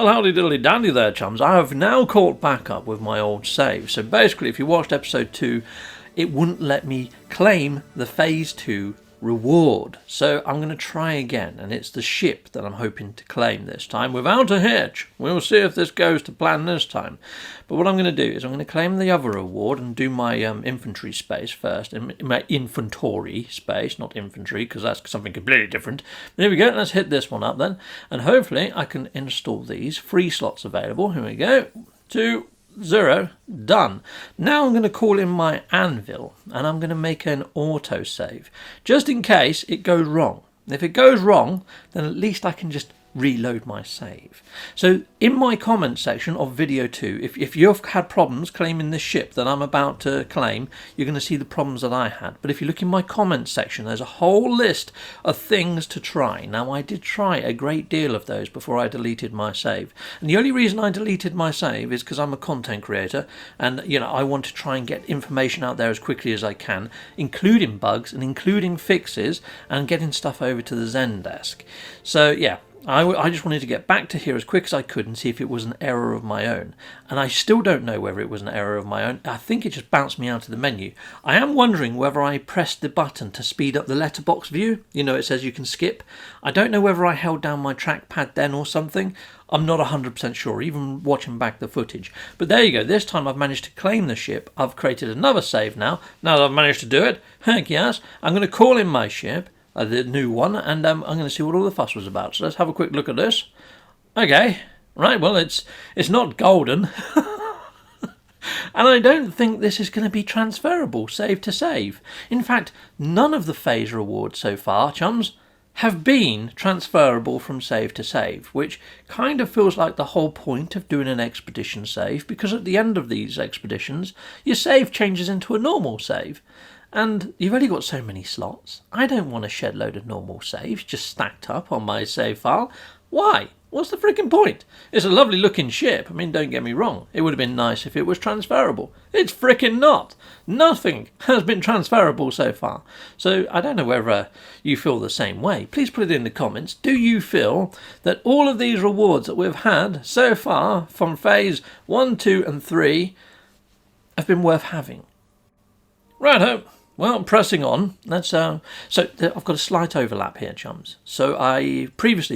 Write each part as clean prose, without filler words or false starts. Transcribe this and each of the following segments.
Well, howdy diddly dandy there, chums. I have now caught back up with my old save. So basically, if you watched episode 2, it wouldn't let me claim the phase 2 reward. So I'm going to try again, and it's the ship that I'm hoping to claim this time without a hitch. We'll see if this goes to plan this time. But what I'm going to do is I'm going to claim the other reward and do my infantry space first. My inventory space, not infantry, because that's something completely different. But here we go. Let's hit this one up then. And hopefully I can install these. 3 slots available. Here we go. 2, 0, done. Now I'm going to call in my anvil and I'm going to make an autosave just in case it goes wrong. If it goes wrong, then at least I can just reload my save. So in my comment section of video 2, if you've had problems claiming this ship that I'm about to claim, you're going to see the problems that I had. But if you look in my comment section, there's a whole list of things to try. Now I did try a great deal of those before I deleted my save, and the only reason I deleted my save is because I'm a content creator and I want to try and get information out there as quickly as I can, including bugs and including fixes and getting stuff over to the Zendesk. So yeah, I just wanted to get back to here as quick as I could and see if it was an error of my own. And I still don't know whether it was an error of my own. I think it just bounced me out of the menu. I am wondering whether I pressed the button to speed up the letterbox view. It says you can skip. I don't know whether I held down my trackpad then or something. I'm not 100% sure, even watching back the footage. But there you go. This time I've managed to claim the ship. I've created another save now. Now that I've managed to do it, heck yes, I'm going to call in my ship. The new one, and I'm going to see what all the fuss was about. So let's have a quick look at this. Okay, right, well, it's not golden. And I don't think this is going to be transferable, save to save. In fact, none of the phase rewards so far, chums, have been transferable from save to save, which kind of feels like the whole point of doing an expedition save, because at the end of these expeditions, your save changes into a normal save. And you've only got so many slots. I don't want a shed load of normal saves just stacked up on my save file. Why? What's the freaking point? It's a lovely looking ship. I mean, don't get me wrong. It would have been nice if it was transferable. It's freaking not. Nothing has been transferable so far. So I don't know whether you feel the same way. Please put it in the comments. Do you feel that all of these rewards that we've had so far from phase 1, 2 and 3 have been worth having? Righto. Well, pressing on, let's, so I've got a slight overlap here, chums. So in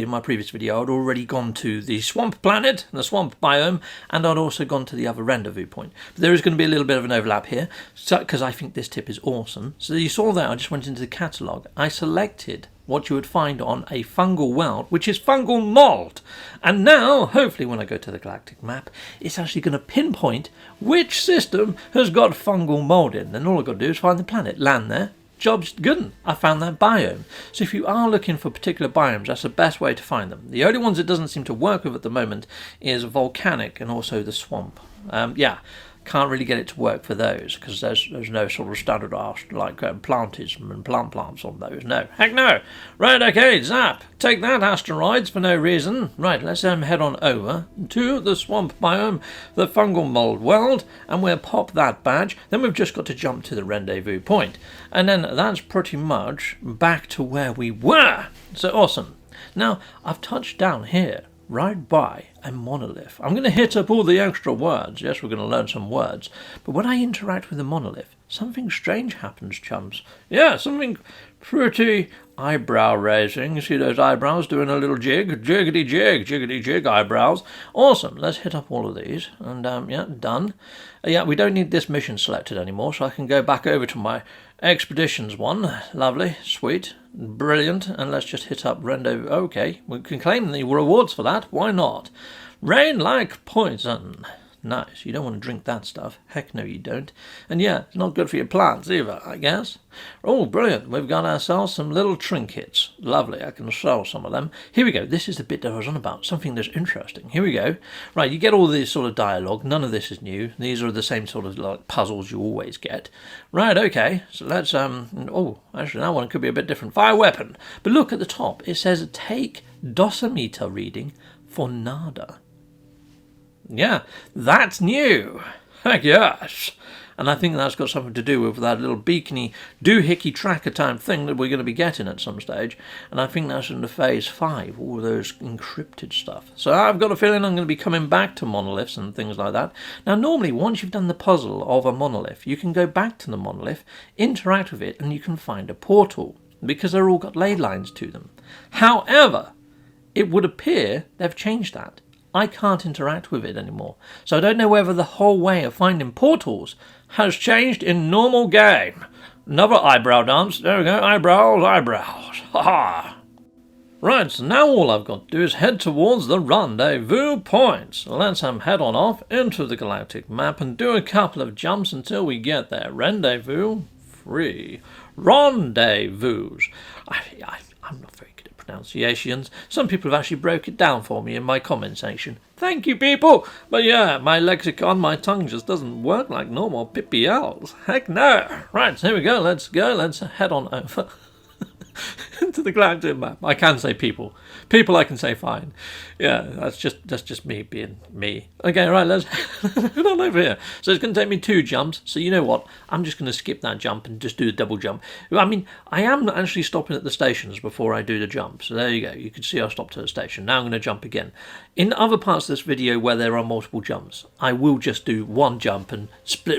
my previous video, I'd already gone to the swamp planet, the swamp biome, and I'd also gone to the other rendezvous point. But there is going to be a little bit of an overlap here, because I think this tip is awesome. So you saw there, I just went into the catalogue. I selected what you would find on a fungal world, which is fungal mold. And now, hopefully when I go to the galactic map, it's actually going to pinpoint which system has got fungal mold in. Then all I've got to do is find the planet, land there, job's good. I found that biome. So if you are looking for particular biomes, that's the best way to find them. The only ones it doesn't seem to work with at the moment is volcanic and also the swamp. Can't really get it to work for those because there's no sort of standardized like plantism and plants on those. No, heck no. Right, okay, zap. Take that, asteroids, for no reason. Right, let's head on over to the swamp biome, the fungal mold world, and we'll pop that badge. Then we've just got to jump to the rendezvous point, and then that's pretty much back to where we were. So awesome. Now I've touched down here, right by a monolith. I'm going to hit up all the extra words. Yes, we're going to learn some words. But when I interact with the monolith, something strange happens, chums. Yeah, something pretty eyebrow raising. You see those eyebrows doing a little jig? Jiggity jig, jiggity jig eyebrows. Awesome. Let's hit up all of these. And yeah, done. Yeah, we don't need this mission selected anymore, so I can go back over to my expeditions one. Lovely, sweet, brilliant. And let's just hit up Rendezvous. Okay, we can claim the rewards for that. Why not? Rain like poison. Nice. You don't want to drink that stuff. Heck no, you don't. And yeah, it's not good for your plants either, I guess. Oh, brilliant. We've got ourselves some little trinkets. Lovely. I can sell some of them. Here we go. This is the bit that I was on about. Something that's interesting. Here we go. Right, you get all this sort of dialogue. None of this is new. These are the same sort of like puzzles you always get. Right, okay. So let's, oh, actually that one could be a bit different. Fire weapon. But look at the top. It says take dosimeter reading for nada. Yeah, that's new. Heck yes. And I think that's got something to do with that little beacony doohickey tracker type thing that we're going to be getting at some stage. And I think that's in the phase 5, all those encrypted stuff. So I've got a feeling I'm going to be coming back to monoliths and things like that. Now normally once you've done the puzzle of a monolith, you can go back to the monolith, interact with it, and you can find a portal, because they're all got ley lines to them. However, it would appear they've changed that. I can't interact with it anymore. So I don't know whether the whole way of finding portals has changed in normal game. Another eyebrow dance. There we go. Eyebrows, eyebrows. Ha ha. Right, so now all I've got to do is head towards the rendezvous point. So let's head on off into the galactic map and do a couple of jumps until we get there. Rendezvous 3. Rendezvous. I'm not very good at pronunciations. Some people have actually broke it down for me in my comment section. Thank you, people. But yeah, my lexicon, my tongue just doesn't work like normal PPLs. Heck no. Right, so here we go. Let's go. Let's head on over into the galactic map. I can say people. People I can say fine. Yeah, that's just me being me. Okay, right, let's head on over here. So it's going to take me 2 jumps. So you know what? I'm just going to skip that jump and just do the double jump. I mean, I am actually stopping at the stations before I do the jump. So there you go. You can see I stopped at the station. Now I'm going to jump again. In other parts of this video where there are multiple jumps, I will just do one jump and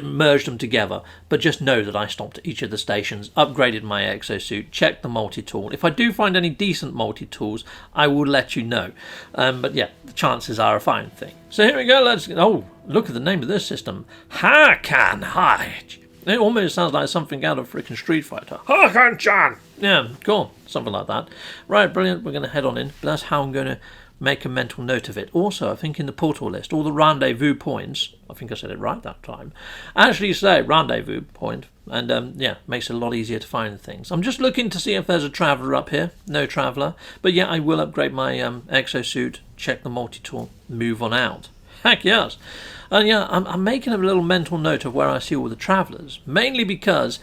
merge them together. But just know that I stopped at each of the stations, upgraded my exosuit, checked the multi-tool. If I do find any decent multi-tools, I will let you know. But yeah, the chances are a fine thing. So here we go. Let's. Oh, look at the name of this system. Hakan. It almost sounds like something out of freaking Street Fighter. Hakan-chan. Yeah, cool. Something like that. Right, brilliant. We're going to head on in. But that's how I'm going to make a mental note of it. Also, I think in the portal list, all the rendezvous points, I think I said it right that time, actually say rendezvous point. And yeah, makes it a lot easier to find things. I'm just looking to see if there's a traveller up here. No traveller. But yeah, I will upgrade my exosuit, check the multi-tool, move on out. Heck yes. And yeah, I'm making a little mental note of where I see all the travellers. Mainly because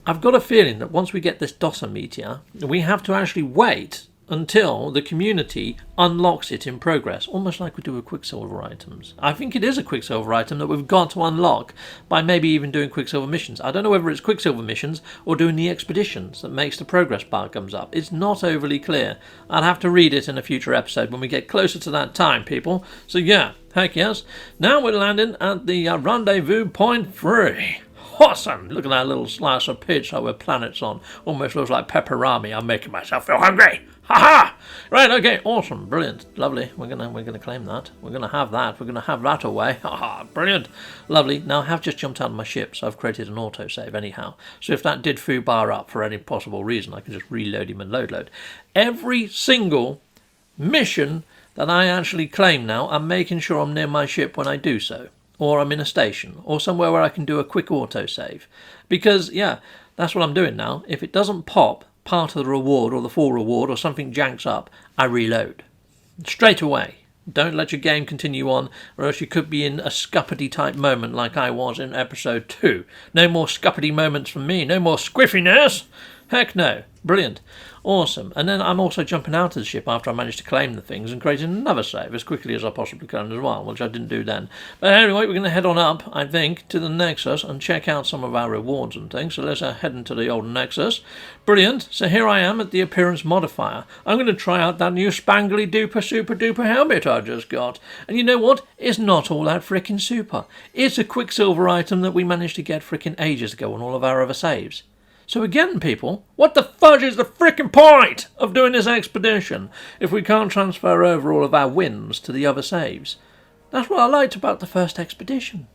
I've got a feeling that once we get this Dossa meteor, we have to actually wait until the community unlocks it in progress, almost like we do with Quicksilver items. I think it is a Quicksilver item that we've got to unlock by maybe even doing Quicksilver missions. I don't know whether it's Quicksilver missions or doing the expeditions that makes the progress bar comes up. It's not overly clear. I'll have to read it in a future episode when we get closer to that time, people. So yeah, heck yes. Now we're landing at the rendezvous point 3. Awesome! Look at that little slice of pizza with planets on. Almost looks like pepperami. I'm making myself feel hungry. Ha-ha! Right, okay, awesome, brilliant, lovely. We're gonna claim that. We're gonna have that. We're gonna have that away. Ha-ha, brilliant, lovely. Now I have just jumped out of my ship, so I've created an autosave anyhow. So if that did foo bar up for any possible reason, I can just reload him and load. Every single mission that I actually claim now, I'm making sure I'm near my ship when I do so. Or I'm in a station, or somewhere where I can do a quick autosave. Because, yeah, that's what I'm doing now. If it doesn't pop part of the reward or the full reward or something janks up, I reload. Straight away. Don't let your game continue on, or else you could be in a scuppity type moment like I was in episode 2. No more scuppity moments from me, no more squiffiness. Heck no. Brilliant. Awesome. And then I'm also jumping out of the ship after I managed to claim the things and creating another save as quickly as I possibly can as well, which I didn't do then. But anyway, we're going to head on up, I think, to the Nexus and check out some of our rewards and things. So let's head into the old Nexus. Brilliant. So here I am at the appearance modifier. I'm going to try out that new spangly duper super duper helmet I just got. And you know what? It's not all that frickin' super. It's a Quicksilver item that we managed to get frickin' ages ago on all of our other saves. So again, people, what the fudge is the frickin' point of doing this expedition if we can't transfer over all of our wins to the other saves? That's what I liked about the first expedition.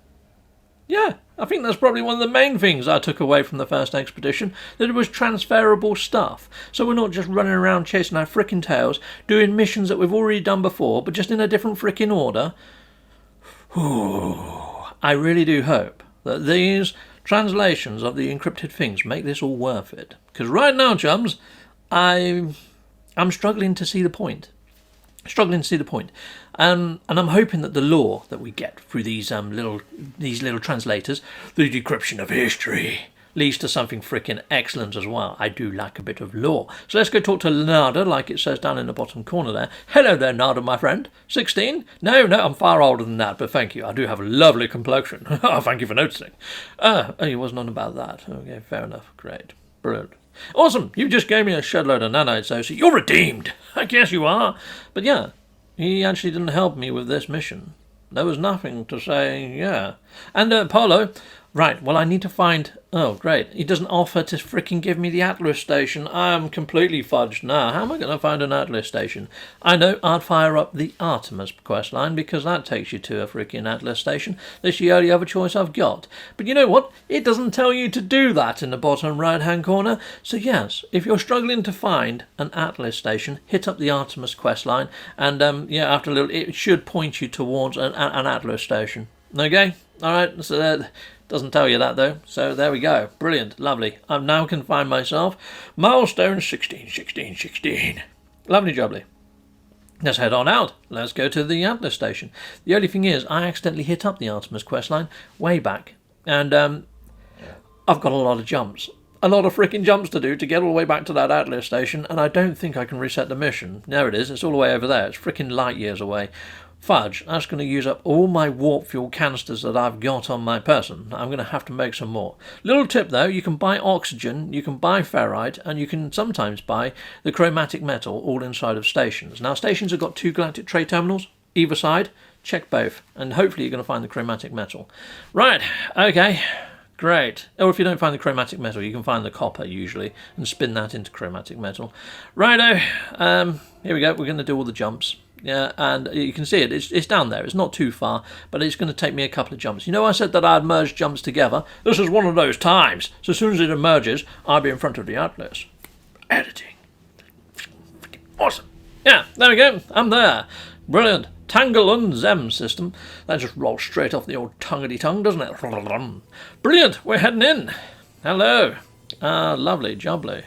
Yeah, I think that's probably one of the main things I took away from the first expedition, that it was transferable stuff. So we're not just running around chasing our frickin' tails, doing missions that we've already done before, but just in a different frickin' order. Ooh, I really do hope that these translations of the encrypted things make this all worth it. Because right now, chums, I'm struggling to see the point. And I'm hoping that the lore that we get through these little translators, the decryption of history, leads to something freaking excellent as well. I do like a bit of lore. So let's go talk to Nada, like it says down in the bottom corner there. Hello there, Nada, my friend. 16? No, I'm far older than that, but thank you. I do have a lovely complexion. Oh, thank you for noticing. Oh, it wasn't on about that. Okay, fair enough. Great. Brilliant. Awesome. You just gave me a shed load of nanites, so you're redeemed. I guess you are. But yeah, he actually didn't help me with this mission. There was nothing to say, yeah. And Paulo, right, well, I need to find... Oh, great. He doesn't offer to freaking give me the Atlas station. I'm completely fudged now. How am I going to find an Atlas station? I know I'd fire up the Artemis questline because that takes you to a freaking Atlas station. That's the only other choice I've got. But you know what? It doesn't tell you to do that in the bottom right-hand corner. So yes, if you're struggling to find an Atlas station, hit up the Artemis questline. And yeah, after a little, it should point you towards an Atlas station. Okay? All right, so doesn't tell you that though. So there we go. Brilliant, lovely. I now can find myself milestone 16, 16, 16. Lovely jubbly. Let's head on out. Let's go to the Atlas station. The only thing is, I accidentally hit up the Artemis questline way back, and I've got a lot of jumps. A lot of freaking jumps to do to get all the way back to that Atlas station, and I don't think I can reset the mission. There it is. It's all the way over there. It's freaking light years away. Fudge, that's going to use up all my warp fuel canisters that I've got on my person. I'm going to have to make some more. Little tip though, you can buy oxygen, you can buy ferrite, and you can sometimes buy the chromatic metal all inside of stations. Now stations have got 2 galactic trade terminals, either side. Check both, and hopefully you're going to find the chromatic metal. Right, okay. Great. Or if you don't find the chromatic metal, you can find the copper usually and spin that into chromatic metal. Righto. Here we go. We're going to do all the jumps. Yeah, and you can see it. It's down there. It's not too far, but it's going to take me a couple of jumps. You know, I said that I'd merge jumps together. This is one of those times. So as soon as it emerges, I'll be in front of the Atlas. Editing. Awesome. Yeah, there we go. I'm there. Brilliant. Tangle and Zem system. That just rolls straight off the old tonguey-tongue, doesn't it? Brilliant. We're heading in. Hello. Lovely, jubbly.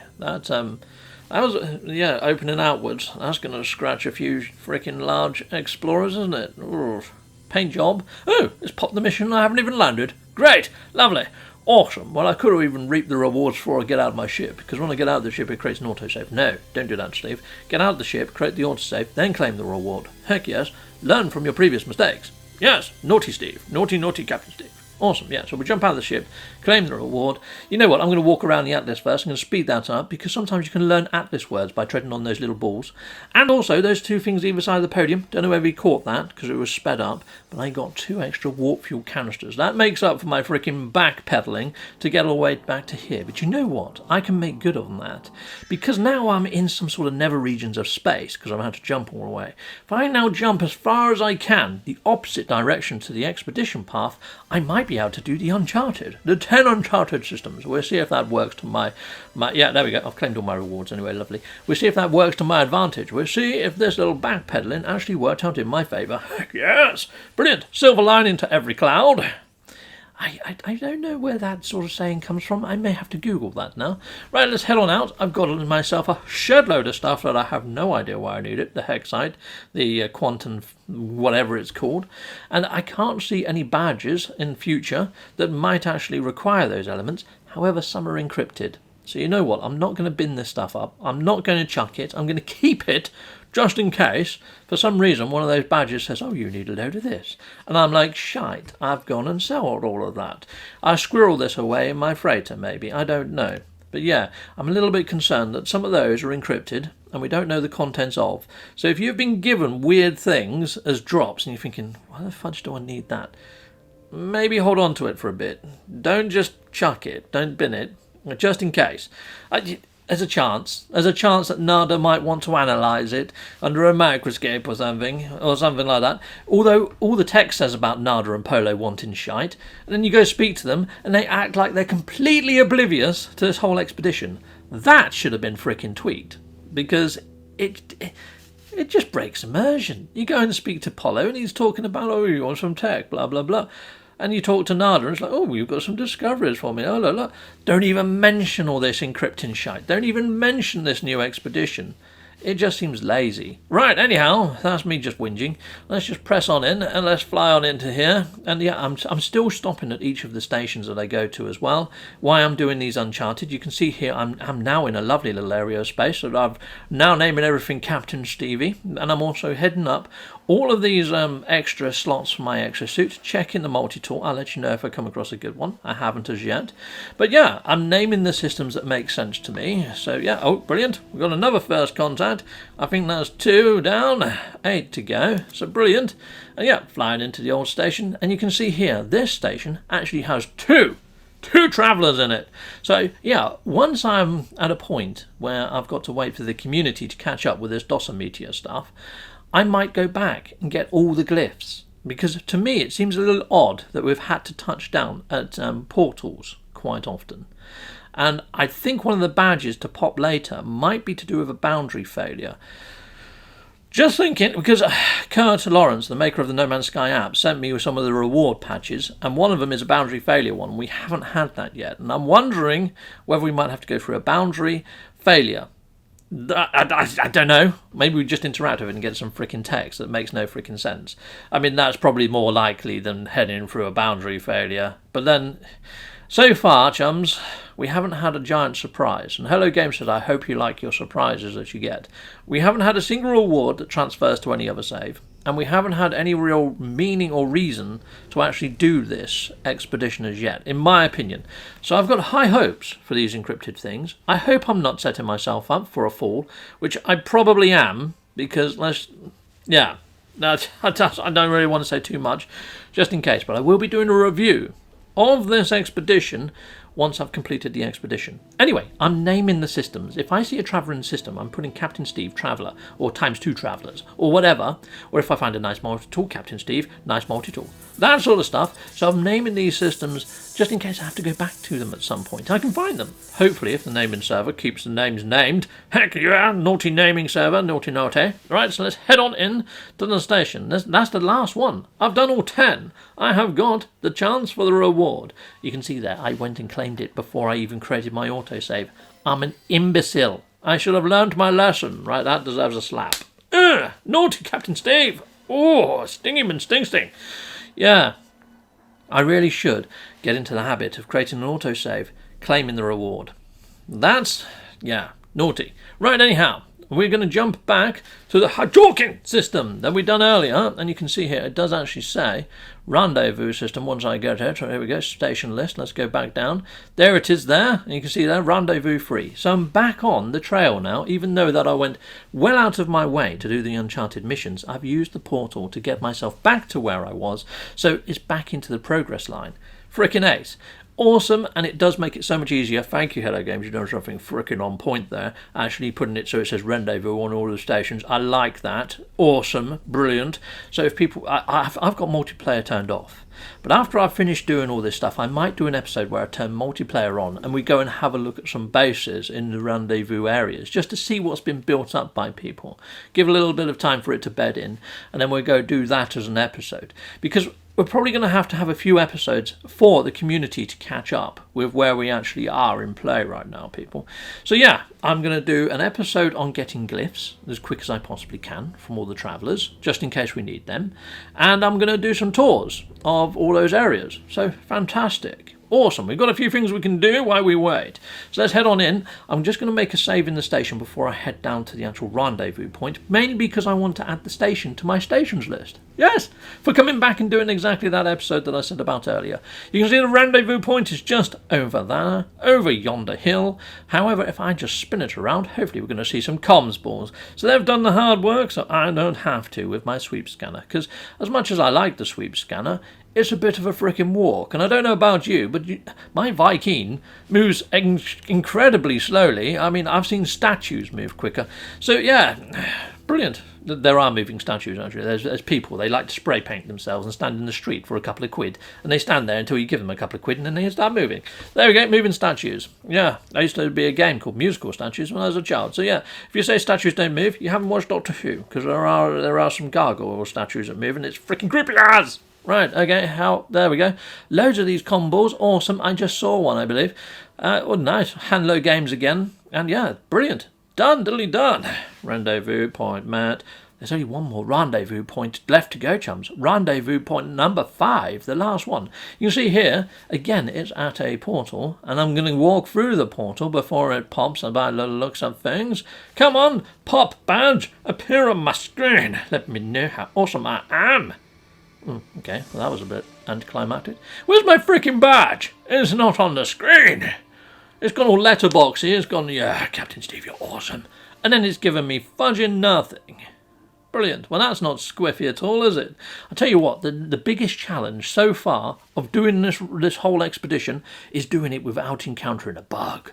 That was, yeah, opening outwards. That's going to scratch a few freaking large explorers, isn't it? Ooh, paint job. Oh, it's popped the mission. I haven't even landed. Great. Lovely. Awesome. Well, I could have even reaped the rewards before I get out of my ship, because when I get out of the ship, it creates an autosave. No, don't do that, Steve. Get out of the ship, create the autosave, then claim the reward. Heck yes. Learn from your previous mistakes. Yes. Naughty Steve. Naughty, naughty Captain Steve. Awesome, yeah, so we jump out of the ship, claim the reward. You know what, I'm going to walk around the Atlas first. I'm going to speed that up, because sometimes you can learn Atlas words by treading on those little balls. And also, those 2 things either side of the podium. Don't know whether he caught that, because it was sped up, but I got 2 extra warp fuel canisters. That makes up for my freaking backpedaling to get all the way back to here. But you know what, I can make good on that, because now I'm in some sort of nether regions of space, because I'm had to jump all the way. If I now jump as far as I can, the opposite direction to the expedition path, I might be able to do the Uncharted, the 10 Uncharted systems. We'll see if that works to my yeah, there we go. I've claimed all my rewards anyway, lovely. We'll see if that works to my advantage. We'll see if this little backpedaling actually worked out in my favour. Yes, brilliant. Silver lining to every cloud. I don't know where that sort of saying comes from. I may have to Google that now. Right, let's head on out. I've got myself a shed load of stuff that I have no idea why I need it. The Hexite, the quantum, whatever it's called. And I can't see any badges in future that might actually require those elements. However, some are encrypted. So you know what? I'm not going to bin this stuff up. I'm not going to chuck it. I'm going to keep it just in case, for some reason, one of those badges says, oh, you need a load of this. And I'm like, shite, I've gone and sold all of that. I squirrel this away in my freighter, maybe. I don't know. But yeah, I'm a little bit concerned that some of those are encrypted and we don't know the contents of. So if you've been given weird things as drops and you're thinking, why the fudge do I need that? Maybe hold on to it for a bit. Don't just chuck it. Don't bin it. Just in case. There's a chance that Nada might want to analyse it under a microscope or something like that. Although all the text says about Nada and Polo wanting shite, and then you go speak to them and they act like they're completely oblivious to this whole expedition. That should have been frickin' tweaked, because it just breaks immersion. You go and speak to Polo and he's talking about, oh, you want some tech, blah, blah, blah. And you talk to Nada and it's like, oh, you've got some discoveries for me. Oh, la, la. Don't even mention all this encrypting shite. Don't even mention this new expedition. It just seems lazy. Right, anyhow, that's me just whinging. Let's just press on in and let's fly on into here. And yeah, I'm still stopping at each of the stations that I go to as well. Why I'm doing these Uncharted, you can see here I'm now in a lovely little area of space. So I'm now naming everything Captain Stevie. And I'm also heading up all of these extra slots for my exosuit, checking the multi-tool. I'll let you know if I come across a good one. I haven't as yet. But yeah, I'm naming the systems that make sense to me. So yeah, oh, brilliant. We've got another first contact. I think that's 2 down, 8 to go. So brilliant. And yeah, flying into the old station. And you can see here, this station actually has two travellers in it. So yeah, once I'm at a point where I've got to wait for the community to catch up with this dosimeter stuff, I might go back and get all the glyphs, because to me it seems a little odd that we've had to touch down at portals quite often. And I think one of the badges to pop later might be to do with a boundary failure. Just thinking, because Kurt Lawrence, the maker of the No Man's Sky app, sent me with some of the reward patches, and one of them is a boundary failure one. We haven't had that yet, and I'm wondering whether we might have to go through a boundary failure. I don't know. Maybe we just interact with it and get some freaking text that makes no freaking sense. I mean, that's probably more likely than heading through a boundary failure. But then, so far, chums, we haven't had a giant surprise. And Hello Game says, I hope you like your surprises that you get. We haven't had a single reward that transfers to any other save. And we haven't had any real meaning or reason to actually do this expedition as yet, in my opinion. So I've got high hopes for these encrypted things. I hope I'm not setting myself up for a fall, which I probably am, because I don't really want to say too much, just in case. But I will be doing a review of this expedition once I've completed the expedition. Anyway, I'm naming the systems. If I see a traveller in the system, I'm putting Captain Steve Traveller, or ×2 travellers, or whatever. Or if I find a nice multi-tool, Captain Steve, nice multi-tool. That sort of stuff. So I'm naming these systems just in case I have to go back to them at some point. I can find them. Hopefully, if the naming server keeps the names named. Heck yeah, naughty naming server, naughty naughty. Right, so let's head on in to the station. That's the last one. I've done all 10. I have got the chance for the reward. You can see there, I went and claimed it before I even created my autosave. I'm an imbecile. I should have learned my lesson. Right, that deserves a slap. Naughty Captain Steve. Oh, sting him and sting. Yeah, I really should get into the habit of creating an autosave, claiming the reward. That's, yeah, naughty. Right, anyhow, we're going to jump back to the talking system that we done earlier, and you can see here it does actually say Rendezvous system once I get it. So here we go, station list. Let's go back down. There it is there, and you can see there, Rendezvous free. So I'm back on the trail now, even though that I went well out of my way to do the Uncharted missions. I've used the portal to get myself back to where I was, so it's back into the progress line. Frickin' ace. Awesome, and it does make it so much easier. Thank you, Hello Games, you've done something frickin' on point there. Actually putting it so it says Rendezvous on all the stations. I like that. Awesome, brilliant. So if people, I've got multiplayer turned off. But after I've finished doing all this stuff, I might do an episode where I turn multiplayer on and we go and have a look at some bases in the Rendezvous areas, just to see what's been built up by people. Give a little bit of time for it to bed in, and then we'll go do that as an episode. Because we're probably going to have a few episodes for the community to catch up with where we actually are in play right now, people. So yeah, I'm going to do an episode on getting glyphs as quick as I possibly can from all the travellers, just in case we need them. And I'm going to do some tours of all those areas. So fantastic. Awesome, we've got a few things we can do while we wait. So let's head on in. I'm just going to make a save in the station before I head down to the actual rendezvous point, mainly because I want to add the station to my stations list. Yes, for coming back and doing exactly that episode that I said about earlier. You can see the rendezvous point is just over there, over yonder hill. However, if I just spin it around, hopefully we're going to see some comms balls. So they've done the hard work, so I don't have to with my sweep scanner. Because as much as I like the sweep scanner, it's a bit of a frickin' walk, and I don't know about you, but my Viking moves incredibly slowly. I mean, I've seen statues move quicker. So yeah, brilliant. There are moving statues, actually. There's people, they like to spray paint themselves and stand in the street for a couple of quid, and they stand there until you give them a couple of quid, and then they start moving. There we go, moving statues. Yeah, I used to be a game called Musical Statues when I was a child. So yeah, if you say statues don't move, you haven't watched Doctor Who, because there are some gargoyle statues that move, and it's freaking creepy as. Right, okay, there we go. Loads of these combos, awesome. I just saw one, I believe. Oh, nice. Hello Games again. And yeah, brilliant. Done, diddly done. Rendezvous point met. There's only one more rendezvous point left to go, chums. Rendezvous point number 5, the last one. You can see here, again, it's at a portal, and I'm going to walk through the portal before it pops by the looks of things. Come on, pop badge, appear on my screen. Let me know how awesome I am. Okay, well, that was a bit anticlimactic. Where's my freaking badge? It's not on the screen. It's gone all letterboxy. It's gone, yeah, Captain Steve, you're awesome. And then it's given me fudging nothing. Brilliant. Well, that's not squiffy at all, is it? I'll tell you what, the biggest challenge so far of doing this whole expedition is doing it without encountering a bug.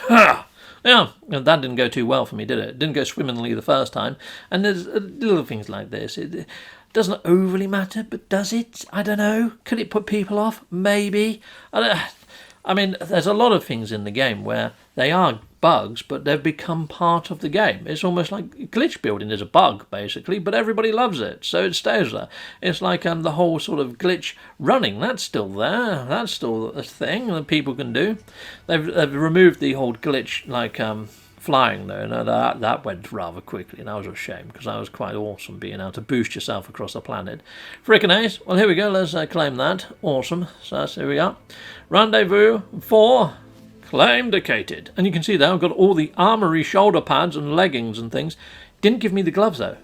Yeah, that didn't go too well for me, did it? It didn't go swimmingly the first time. And there's little things like this. It doesn't overly matter, but does it? I don't know. Could it put people off? Maybe. I mean, there's a lot of things in the game where they are bugs, but they've become part of the game. It's almost like glitch building is a bug, basically, but everybody loves it, so it stays there. It's like the whole sort of glitch running, that's still there. That's still a thing that people can do. They've removed the whole glitch, like flying, though, and that went rather quickly, and that was a shame, because that was quite awesome, being able to boost yourself across the planet. Frickin' ace. Well, here we go, let's claim that. Awesome. So here we are. Rendezvous 4. Claim vacated. And you can see there I've got all the armory shoulder pads and leggings and things. Didn't give me the gloves though.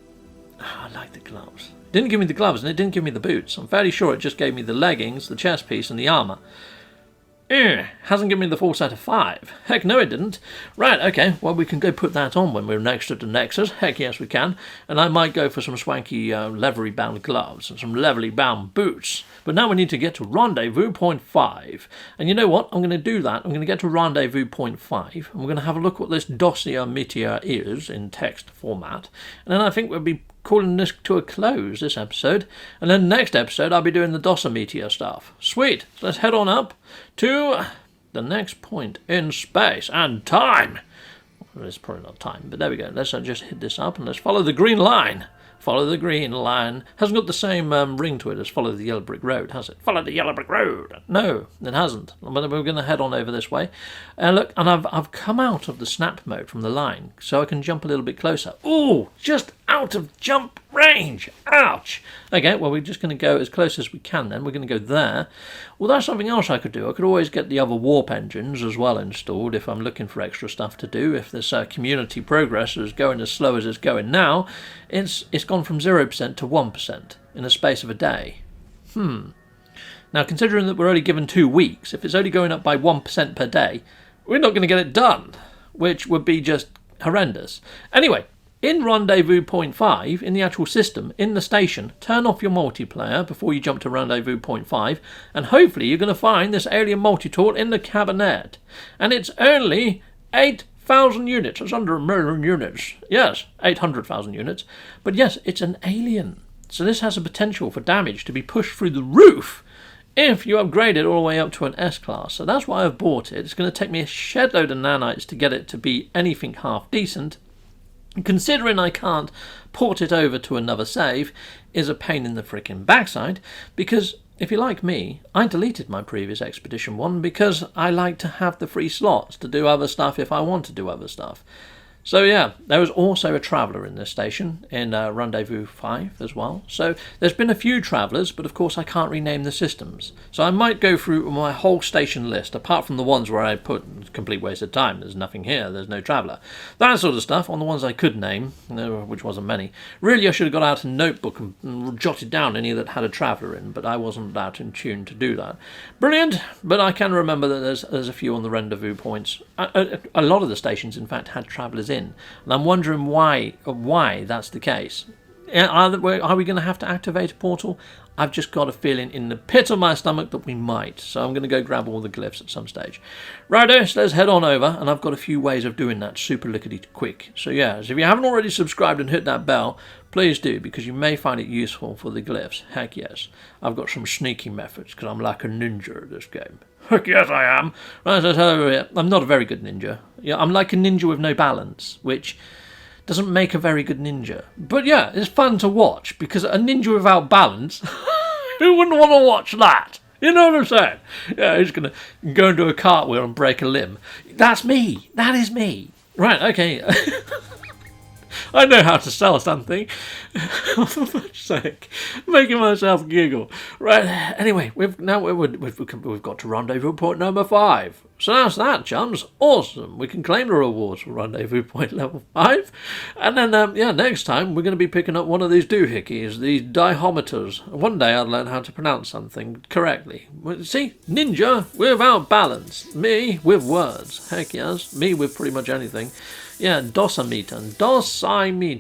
I like the gloves. Didn't give me the gloves and it didn't give me the boots. I'm fairly sure it just gave me the leggings, the chest piece and the armour. Hasn't given me the full set of 5. Heck no it didn't. Right, okay, well we can go put that on when we're next at the Nexus. Heck yes we can. And I might go for some swanky leathery bound gloves and some leathery bound boots. But now we need to get to Rendezvous point 5. And you know what? I'm going to do that. I'm going to get to Rendezvous point 5. And we're going to have a look what this dossier meteor is in text format. And then I think we'll be calling this to a close, this episode. And then next episode I'll be doing the dossier meteor stuff. Sweet. So let's head on up to the next point in space and time. Well, it's probably not time, but there we go. Let's just hit this up and let's follow the green line. Follow the green line. Hasn't got the same ring to it as follow the yellow brick road, has it? Follow the yellow brick road. No, it hasn't. But we're going to head on over this way. Look, and I've come out of the snap mode from the line, so I can jump a little bit closer. Ooh, just out of jump range. Ouch. Okay, well, we're just going to go as close as we can then. We're going to go there. Well, that's something else I could do. I could always get the other warp engines as well installed if I'm looking for extra stuff to do. If this community progress is going as slow as it's going now, it's gone from 0% to 1% in the space of a day. Now, considering that we're only given 2 weeks, if it's only going up by 1% per day, we're not going to get it done, which would be just horrendous. Anyway, in Rendezvous point 5, in the actual system, in the station, turn off your multiplayer before you jump to Rendezvous point 5, and hopefully you're going to find this alien multi-tool in the cabinet. And it's only 8,000 units. It's under 1 million units. Yes, 800,000 units. But yes, it's an alien. So this has a potential for damage to be pushed through the roof if you upgrade it all the way up to an S-Class. So that's why I've bought it. It's going to take me a shed load of nanites to get it to be anything half decent. Considering I can't port it over to another save is a pain in the frickin' backside, because if you're like me, I deleted my previous Expedition 1 because I like to have the free slots to do other stuff if I want to do other stuff. So yeah, there was also a traveller in this station, in Rendezvous 5 as well. So there's been a few travellers, but of course I can't rename the systems. So I might go through my whole station list, apart from the ones where I put complete waste of time. There's nothing here, there's no traveller. That sort of stuff, on the ones I could name, which wasn't many. Really I should have got out a notebook and jotted down any that had a traveller in, but I wasn't that in tune to do that. Brilliant, but I can remember that there's a few on the rendezvous points. A lot of the stations, in fact, had travellers in. And I'm wondering why that's the case. Are we going to have to activate a portal? I've just got a feeling in the pit of my stomach that we might. So I'm going to go grab all the glyphs at some stage. Righto, so let's head on over. And I've got a few ways of doing that super lickety quick. So yeah, so if you haven't already subscribed and hit that bell, please do, because you may find it useful for the glyphs. Heck yes. I've got some sneaky methods because I'm like a ninja at this game. Heck yes I am. Right, so I'm not a very good ninja. Yeah, I'm like a ninja with no balance, which doesn't make a very good ninja. But yeah, it's fun to watch, because a ninja without balance, who wouldn't want to watch that? You know what I'm saying? Yeah, he's going to go into a cartwheel and break a limb. That's me. That is me. Right, okay. I know how to sell something. For fuck's sake, making myself giggle. Right. Anyway, we've got to rendezvous point number 5. So that's that, chums. Awesome. We can claim the rewards for rendezvous point level 5, and then next time we're going to be picking up one of these doohickeys, these dihometers. One day I'll learn how to pronounce something correctly. See, ninja without balance. Me with words. Heck yes. Me with pretty much anything. Yeah, dosimeter.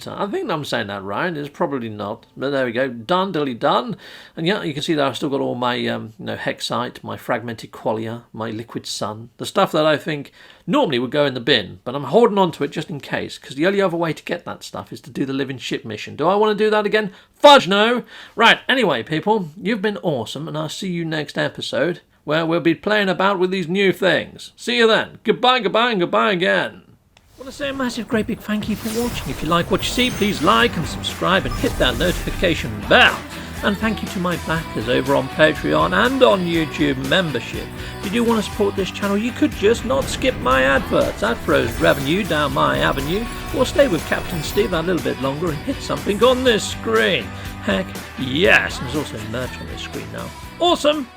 I think I'm saying that right. It's probably not. But there we go. Done, dilly done. And yeah, you can see that I've still got all my hexite, my fragmented qualia, my liquid sun. The stuff that I think normally would go in the bin. But I'm holding on to it just in case. Because the only other way to get that stuff is to do the living ship mission. Do I want to do that again? Fudge no! Right, anyway, people. You've been awesome. And I'll see you next episode, where we'll be playing about with these new things. See you then. Goodbye, goodbye, and goodbye again. I want to say a massive great big thank you for watching. If you like what you see, please like and subscribe and hit that notification bell. And thank you to my backers over on Patreon and on YouTube membership. If you do want to support this channel, you could just not skip my adverts. That throws revenue down my avenue. Or stay with Captain Steve a little bit longer and hit something on this screen. Heck yes, and there's also merch on this screen now. Awesome!